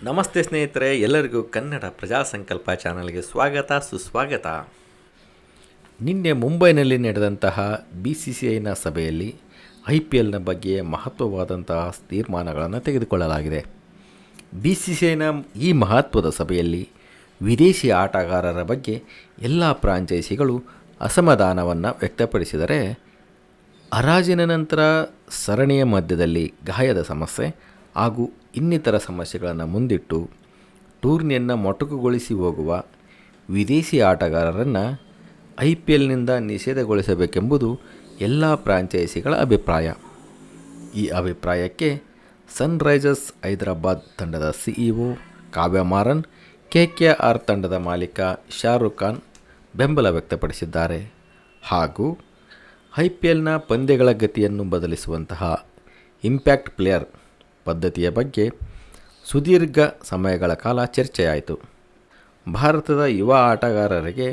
ನಮಸ್ತೆ ಸ್ನೇಹಿತರೆ, ಎಲ್ಲರಿಗೂ ಕನ್ನಡ ಪ್ರಜಾ ಸಂಕಲ್ಪ ಚಾನಲ್ಗೆ ಸ್ವಾಗತ ಸುಸ್ವಾಗತ. ನಿನ್ನೆ ಮುಂಬೈನಲ್ಲಿ ನಡೆದಂತಹ BCCIನ ಸಭೆಯಲ್ಲಿ IPLನ ಬಗ್ಗೆ ಮಹತ್ವವಾದಂತಹ ತೀರ್ಮಾನಗಳನ್ನು ತೆಗೆದುಕೊಳ್ಳಲಾಗಿದೆ. BCCIನ ಈ ಮಹತ್ವದ ಸಭೆಯಲ್ಲಿ ವಿದೇಶಿ ಆಟಗಾರರ ಬಗ್ಗೆ ಎಲ್ಲ ಫ್ರಾಂಚೈಸಿಗಳು ಅಸಮಾಧಾನವನ್ನು ವ್ಯಕ್ತಪಡಿಸಿದರೆ, ಹರಾಜಿನ ನಂತರ ಸರಣಿಯ ಮಧ್ಯದಲ್ಲಿ ಗಾಯದ ಸಮಸ್ಯೆ ಹಾಗೂ ಇನ್ನಿತರ ಸಮಸ್ಯೆಗಳನ್ನು ಮುಂದಿಟ್ಟು ಟೂರ್ನಿಯನ್ನು ಮೊಟಕುಗೊಳಿಸಿ ಹೋಗುವ ವಿದೇಶಿ ಆಟಗಾರರನ್ನು IPLನಿಂದ ನಿಷೇಧಗೊಳಿಸಬೇಕೆಂಬುದು ಎಲ್ಲ ಫ್ರಾಂಚೈಸಿಗಳ ಅಭಿಪ್ರಾಯ. ಈ ಅಭಿಪ್ರಾಯಕ್ಕೆ ಸನ್ರೈಸರ್ಸ್ ಹೈದರಾಬಾದ್ ತಂಡದ CEO ಕಾವ್ಯ ಮಾರನ್, KKR ತಂಡದ ಮಾಲೀಕ ಶಾರುಖ್ ಖಾನ್ ಬೆಂಬಲ ವ್ಯಕ್ತಪಡಿಸಿದ್ದಾರೆ. ಹಾಗೂ IPLನ ಪಂದ್ಯಗಳ ಗತಿಯನ್ನು ಬದಲಿಸುವಂತಹ ಇಂಪ್ಯಾಕ್ಟ್ ಪ್ಲೇಯರ್ ಪದ್ಧತಿಯ ಬಗ್ಗೆ ಸುದೀರ್ಘ ಸಮಯಗಳ ಕಾಲ ಚರ್ಚೆಯಾಯಿತು. ಭಾರತದ ಯುವ ಆಟಗಾರರಿಗೆ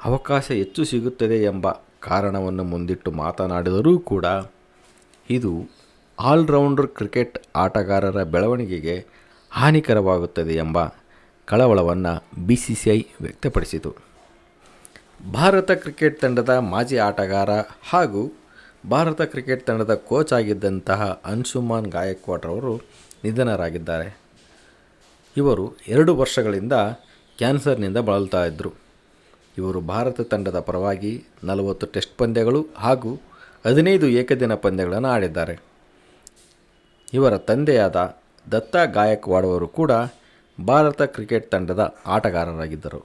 ಅವಕಾಶ ಹೆಚ್ಚು ಸಿಗುತ್ತದೆ ಎಂಬ ಕಾರಣವನ್ನು ಮುಂದಿಟ್ಟು ಮಾತನಾಡಿದರೂ ಕೂಡ ಇದು ಆಲ್ರೌಂಡರ್ ಕ್ರಿಕೆಟ್ ಆಟಗಾರರ ಬೆಳವಣಿಗೆಗೆ ಹಾನಿಕರವಾಗುತ್ತದೆ ಎಂಬ ಕಳವಳವನ್ನು BCCI ವ್ಯಕ್ತಪಡಿಸಿತು. ಭಾರತ ಕ್ರಿಕೆಟ್ ತಂಡದ ಮಾಜಿ ಆಟಗಾರ ಹಾಗೂ ಭಾರತ ಕ್ರಿಕೆಟ್ ತಂಡದ ಕೋಚ್ ಆಗಿದ್ದಂತಹ ಅಂಶುಮಾನ್ ಗಾಯಕ್ವಾಡ್ ಅವರು ನಿಧನರಾಗಿದ್ದಾರೆ. ಇವರು 2 ವರ್ಷಗಳಿಂದ ಕ್ಯಾನ್ಸರ್ನಿಂದ ಬಳಲ್ತಾ ಇದ್ದರು. ಇವರು ಭಾರತ ತಂಡದ ಪರವಾಗಿ 40 ಟೆಸ್ಟ್ ಪಂದ್ಯಗಳು ಹಾಗೂ 15 ಏಕದಿನ ಪಂದ್ಯಗಳನ್ನು ಆಡಿದ್ದಾರೆ. ಇವರ ತಂದೆಯಾದ ದತ್ತಾ ಗಾಯಕ್ವಾಡ್ ಅವರು ಕೂಡ ಭಾರತ ಕ್ರಿಕೆಟ್ ತಂಡದ ಆಟಗಾರರಾಗಿದ್ದರು.